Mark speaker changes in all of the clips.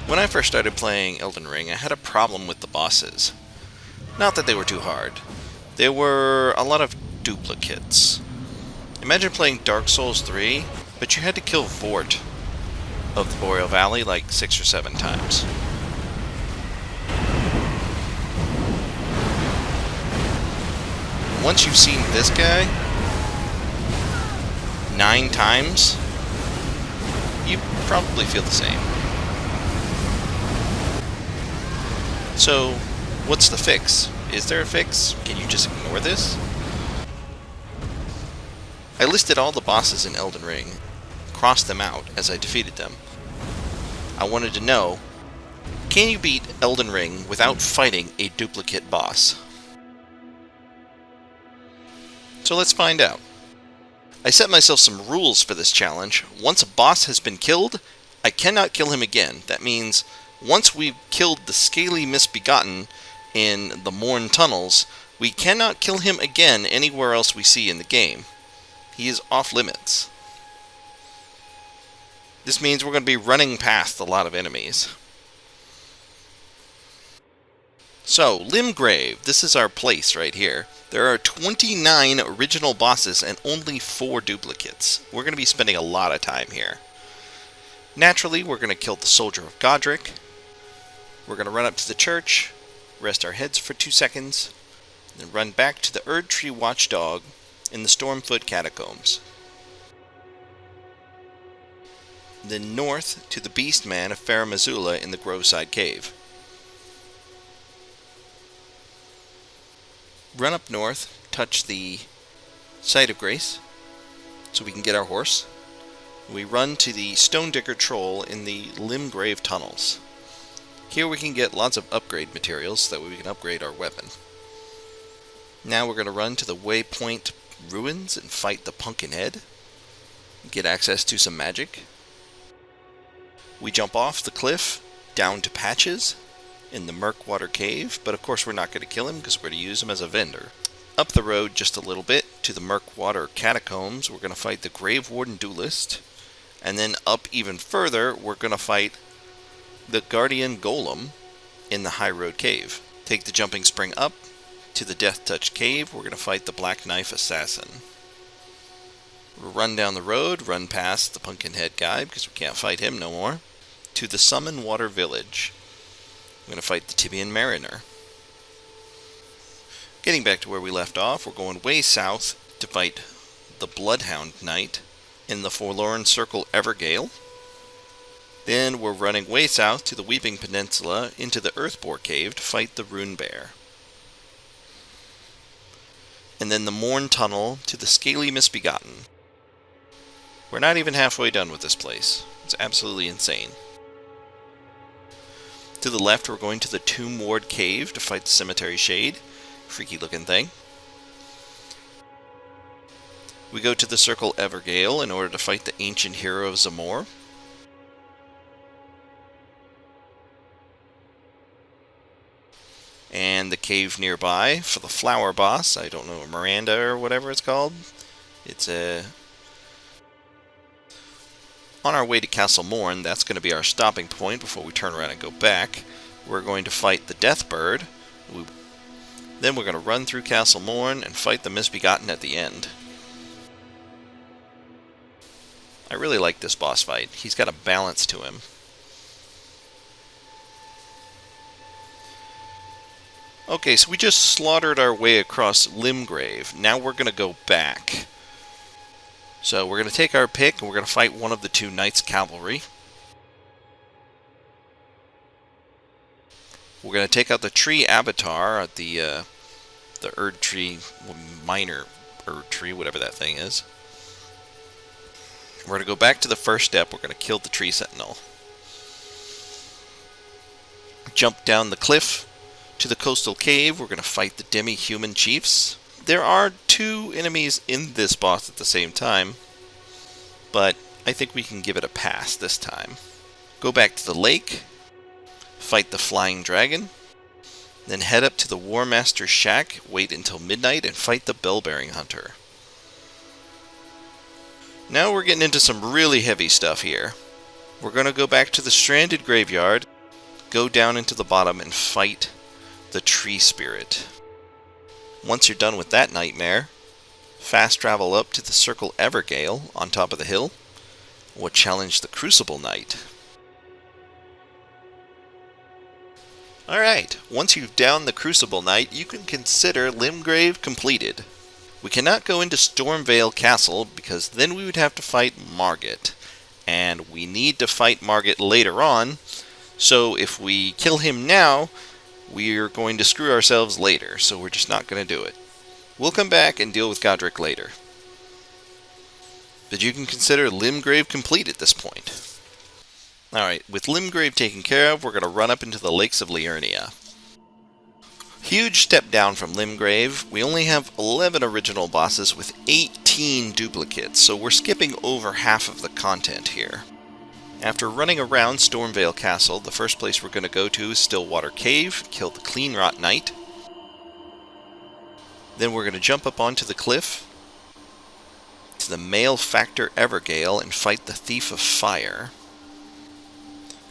Speaker 1: When I first started playing Elden Ring, I had a problem with the bosses. Not that they were too hard. There were a lot of duplicates. Imagine playing Dark Souls 3, but you had to kill Vort of the Boreal Valley like 6 or 7 times. Once you've seen this guy 9 times, you probably feel the same. So, what's the fix? Is there a fix? Can you just ignore this? I listed all the bosses in Elden Ring, crossed them out as I defeated them. I wanted to know, can you beat Elden Ring without fighting a duplicate boss? So let's find out. I set myself some rules for this challenge. Once a boss has been killed, I cannot kill him again. That means once we've killed the Scaly Misbegotten in the Morn Tunnels, we cannot kill him again anywhere else we see in the game. He is off limits. This means we're going to be running past a lot of enemies. So, Limgrave, this is our place right here. There are 29 original bosses and only 4 duplicates. We're going to be spending a lot of time here. Naturally, we're going to kill the Soldier of Godric. We're going to run up to the church, rest our heads for 2 seconds, then run back to the Erd Tree Watchdog in the Stormfoot Catacombs. Then north to the Beastman of Faramazula in the Groveside Cave. Run up north, touch the Site of Grace, so we can get our horse. We run to the Stone Digger Troll in the Limgrave Tunnels. Here we can get lots of upgrade materials, so that way we can upgrade our weapon. Now we're going to run to the Waypoint Ruins and fight the Pumpkinhead. Get access to some magic. We jump off the cliff down to Patches in the Murkwater Cave, but of course we're not going to kill him because we're going to use him as a vendor. Up the road just a little bit to the Murkwater Catacombs, we're going to fight the Grave Warden Duelist, and then up even further we're going to fight the Guardian Golem in the High Road Cave. Take the jumping spring up to the Death Touch Cave, we're going to fight the Black Knife Assassin. We'll run down the road, run past the Pumpkinhead guy because we can't fight him no more, to the Summon Water Village. We're going to fight the Tibian Mariner. Getting back to where we left off, we're going way south to fight the Bloodhound Knight in the Forlorn Circle Evergale. Then we're running way south to the Weeping Peninsula into the Earthbore Cave to fight the Rune Bear. And then the Morn Tunnel to the Scaly Misbegotten. We're not even halfway done with this place. It's absolutely insane. To the left, we're going to the Tomb Ward Cave to fight the Cemetery Shade. Freaky looking thing. We go to the Circle Evergale in order to fight the Ancient Hero of Zamor. And the cave nearby for the Flower Boss. I don't know, Miranda or whatever it's called. It's a... On our way to Castle Morn, that's going to be our stopping point before we turn around and go back. We're going to fight the Deathbird. Then we're going to run through Castle Morn and fight the Misbegotten at the end. I really like this boss fight. He's got a balance to him. Okay, so we just slaughtered our way across Limgrave. Now we're going to go back. So we're going to take our pick and we're going to fight one of the 2 Knights Cavalry. We're going to take out the Tree Avatar at the Erd Tree, Minor Erd Tree, whatever that thing is. We're going to go back to the first step. We're going to kill the Tree Sentinel. Jump down the cliff to the Coastal Cave. We're going to fight the Demi-Human Chiefs. There are 2 enemies in this boss at the same time, but I think we can give it a pass this time. Go back to the lake, fight the Flying Dragon, then head up to the War Master's shack, wait until midnight, and fight the Bell-Bearing Hunter. Now we're getting into some really heavy stuff here. We're going to go back to the Stranded Graveyard go down into the bottom and fight the tree spirit. Once you're done with that nightmare, fast travel up to the Circle Evergale on top of the hill, or challenge the Crucible Knight. Alright, once you've downed the Crucible Knight, you can consider Limgrave completed. We cannot go into Stormvale Castle because then we would have to fight Margit, and we need to fight Margit later on, so if we kill him now, we're going to screw ourselves later, so we're just not going to do it. We'll come back and deal with Godric later. But you can consider Limgrave complete at this point. Alright, with Limgrave taken care of, we're going to run up into the Lakes of Liurnia. Huge step down from Limgrave. We only have 11 original bosses with 18 duplicates, so we're skipping over half of the content here. After running around Stormvale Castle, the first place we're going to go to is Stillwater Cave, kill the Cleanrot Knight. Then we're going to jump up onto the cliff to the Malefactor Evergale and fight the Thief of Fire.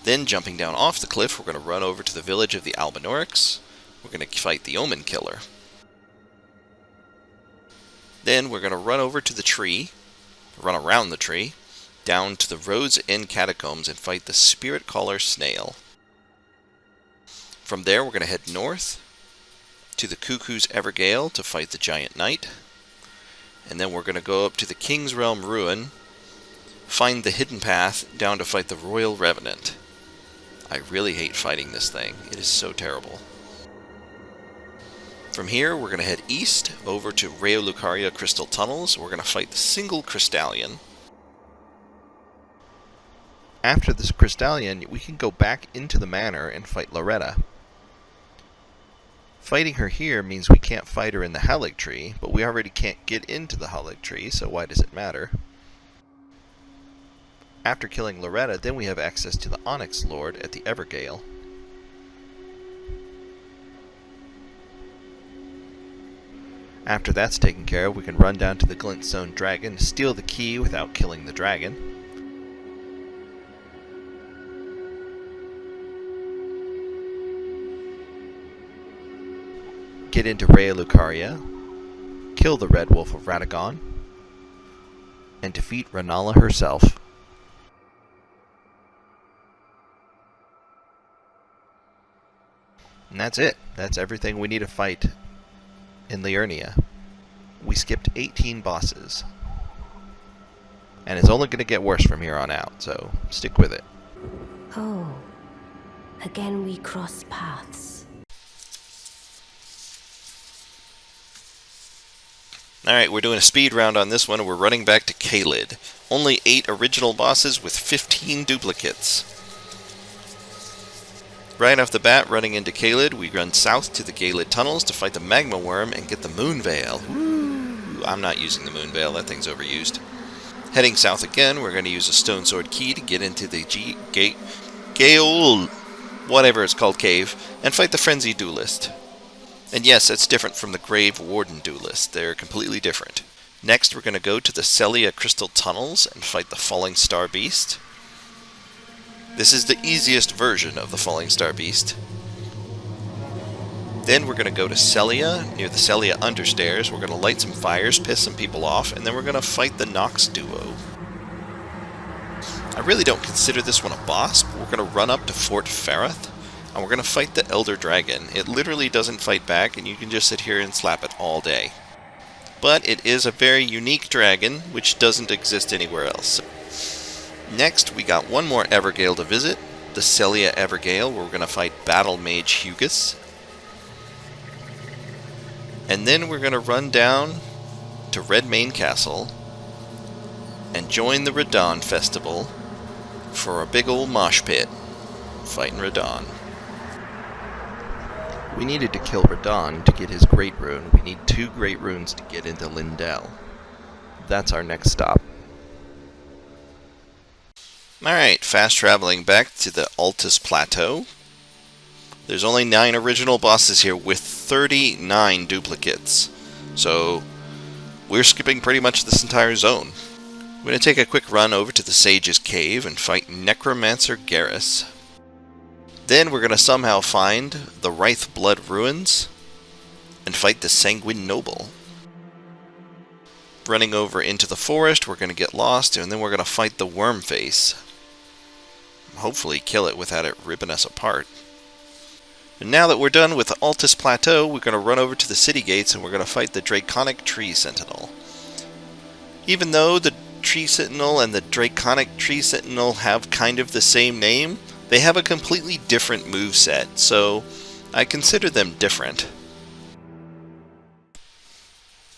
Speaker 1: Then, jumping down off the cliff, we're going to run over to the village of the Albinaurics. We're going to fight the Omen Killer. Then, we're going to run over to the tree, run around the tree, down to the Road's End Catacombs and fight the Spirit Caller Snail. From there, we're going to head north to the Cuckoo's Evergale to fight the Giant Knight. And then we're going to go up to the King's Realm Ruin, find the hidden path down to fight the Royal Revenant. I really hate fighting this thing. It is so terrible. From here, we're going to head east over to Reo Lucaria Crystal Tunnels. We're going to fight the single Crystallion. After this Crystallion, we can go back into the manor and fight Loretta. Fighting her here means we can't fight her in the Halig Tree, but we already can't get into the Halig Tree, so why does it matter? After killing Loretta, then we have access to the Onyx Lord at the Evergale. After that's taken care of, we can run down to the Glintstone Dragon, steal the key without killing the dragon. Get into Rhea Lucaria, kill the Red Wolf of Radagon, and defeat Rennala herself. And that's it. That's everything we need to fight in Liurnia. We skipped 18 bosses. And it's only going to get worse from here on out, so stick with it.
Speaker 2: Oh, again we cross paths.
Speaker 1: Alright, we're doing a speed round on this one, and we're running back to Caelid. Only 8 original bosses with 15 duplicates. Right off the bat, running into Caelid, we run south to the Caelid tunnels to fight the Magma Worm and get the Moon Veil. Ooh, I'm not using the Moon Veil, that thing's overused. Heading south again, we're going to use a Stone Sword key to get into the Gaol, whatever it's called, cave, and fight the Frenzy Duelist. And yes, that's different from the Grave Warden Duelist. They're completely different. Next, we're going to go to the Celia Crystal Tunnels and fight the Falling Star Beast. This is the easiest version of the Falling Star Beast. Then we're going to go to Celia, near the Celia Understairs. We're going to light some fires, piss some people off, and then we're going to fight the Nox Duo. I really don't consider this one a boss, but we're going to run up to Fort Ferrath, and we're going to fight the Elder Dragon. It literally doesn't fight back, and you can just sit here and slap it all day. But it is a very unique dragon, which doesn't exist anywhere else. Next, we got one more Evergale to visit, the Celia Evergale, where we're going to fight Battle Mage Hugus. And then we're going to run down to Redmane Castle and join the Radahn Festival for a big old mosh pit, fighting Radahn. We needed to kill Radahn to get his Great Rune. We need 2 Great Runes to get into Lindell. That's our next stop. Alright, fast traveling back to the Altus Plateau. There's only 9 original bosses here with 39 duplicates. So, we're skipping pretty much this entire zone. We're going to take a quick run over to the Sage's Cave and fight Necromancer Garrus. Then we're going to somehow find the Wraith Blood Ruins and fight the Sanguine Noble. Running over into the forest, we're going to get lost, and then we're going to fight the Wormface. Hopefully kill it without it ripping us apart. And now that we're done with the Altus Plateau, we're going to run over to the city gates and we're going to fight the Draconic Tree Sentinel. Even though the Tree Sentinel and the Draconic Tree Sentinel have kind of the same name, they have a completely different moveset, so I consider them different.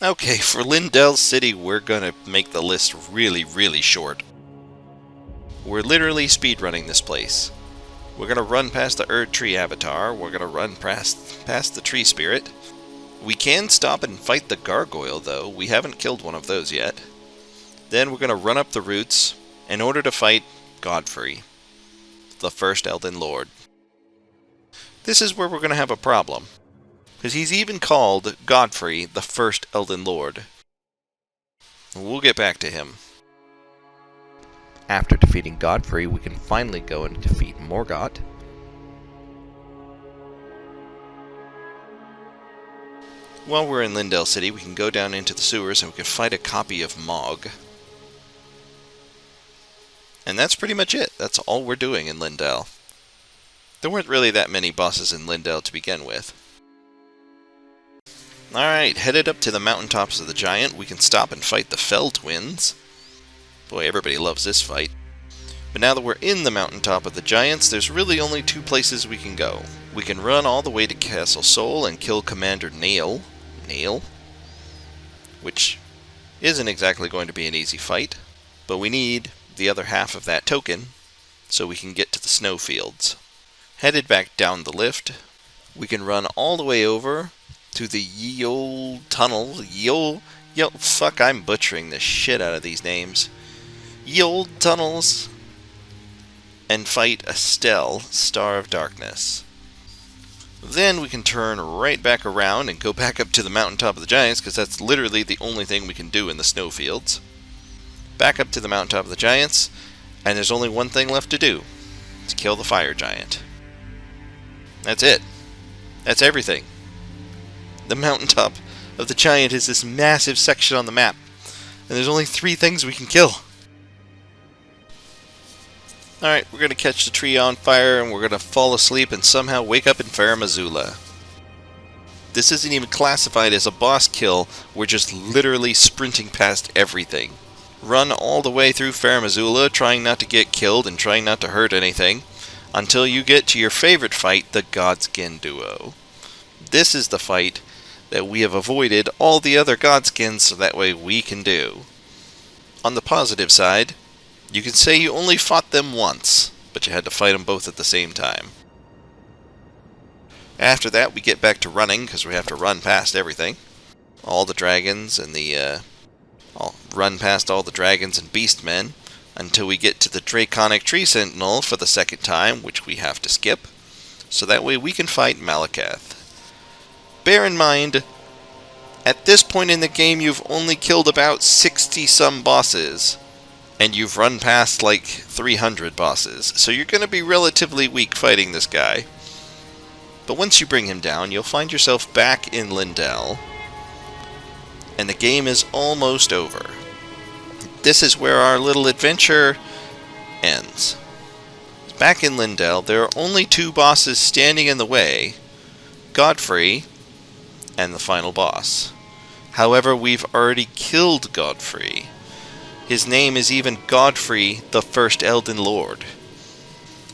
Speaker 1: Okay, for Lindell City, we're going to make the list really, really short. We're literally speedrunning this place. We're going to run past the Erd Tree Avatar. We're going to run past the Tree Spirit. We can stop and fight the Gargoyle, though. We haven't killed one of those yet. Then we're going to run up the roots in order to fight Godfrey, the first Elden Lord. This is where we're going to have a problem, because he's even called Godfrey, the first Elden Lord. We'll get back to him. After defeating Godfrey, we can finally go and defeat Morgott. While we're in Lindell City, we can go down into the sewers and we can fight a copy of Mog. And that's pretty much it. That's all we're doing in Lindell. There weren't really that many bosses in Lindell to begin with. Alright, headed up to the mountaintops of the Giant, we can stop and fight the Fell Twins. Boy, everybody loves this fight. But now that we're in the mountaintop of the Giants, there's really only two places we can go. We can run all the way to Castle Sol and kill Commander Nail, which isn't exactly going to be an easy fight, but we need the other half of that token so we can get to the snowfields. Headed back down the lift, we can run all the way over to the Ye Olde Tunnel. Fuck, I'm butchering the shit out of these names. Ye Olde Tunnels, and fight Estelle, Star of Darkness. Then we can turn right back around and go back up to the mountaintop of the Giants, because that's literally the only thing we can do in the snowfields. Back up to the mountaintop of the Giants, and there's only one thing left to do. To kill the Fire Giant. That's it. That's everything. The mountaintop of the Giant is this massive section on the map, and there's only 3 things we can kill. Alright, we're going to catch the tree on fire, and we're going to fall asleep and somehow wake up in Fair Missoula. This isn't even classified as a boss kill, we're just literally sprinting past everything. Run all the way through Fair Missoula, trying not to get killed and trying not to hurt anything, until you get to your favorite fight, the Godskin Duo. This is the fight that we have avoided all the other Godskins so that way we can do. On the positive side, you can say you only fought them once, but you had to fight them both at the same time. After that, we get back to running, because we have to run past everything. All the dragons and I'll run past all the dragons and beastmen until we get to the Draconic Tree Sentinel for the second time, which we have to skip, so that way we can fight Malakath. Bear in mind, at this point in the game you've only killed about 60-some bosses, and you've run past like 300 bosses, so you're going to be relatively weak fighting this guy. But once you bring him down, you'll find yourself back in Lindell, and the game is almost over. This is where our little adventure ends. Back in Lindell, there are only 2 bosses standing in the way, Godfrey and the final boss. However, we've already killed Godfrey. His name is even Godfrey, the first Elden Lord.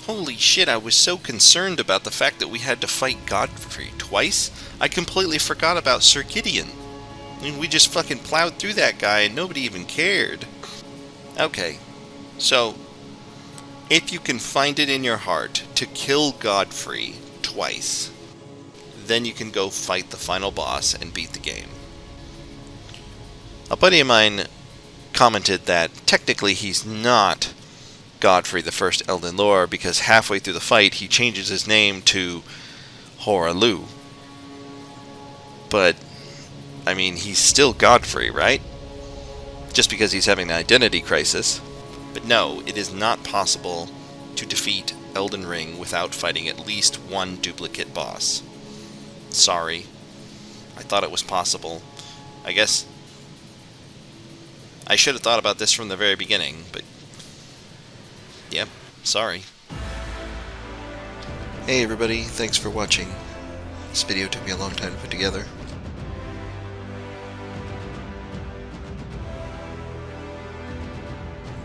Speaker 1: Holy shit, I was so concerned about the fact that we had to fight Godfrey twice, I completely forgot about Sir Gideon. I mean, we just fucking plowed through that guy and nobody even cared. Okay, so, if you can find it in your heart to kill Godfrey twice, then you can go fight the final boss and beat the game. A buddy of mine commented that technically he's not Godfrey, the first Elden Lord, because halfway through the fight he changes his name to Horalu. But, I mean, he's still Godfrey, right? Just because he's having an identity crisis. But no, it is not possible to defeat Elden Ring without fighting at least one duplicate boss. Sorry. I thought it was possible. I guess I should have thought about this from the very beginning, but yep, sorry. Hey everybody, thanks for watching. This video took me a long time to put together.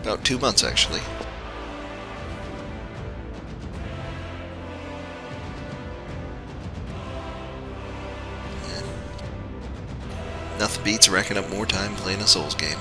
Speaker 1: About 2 months, actually. Nothing beats racking up more time playing a Souls game.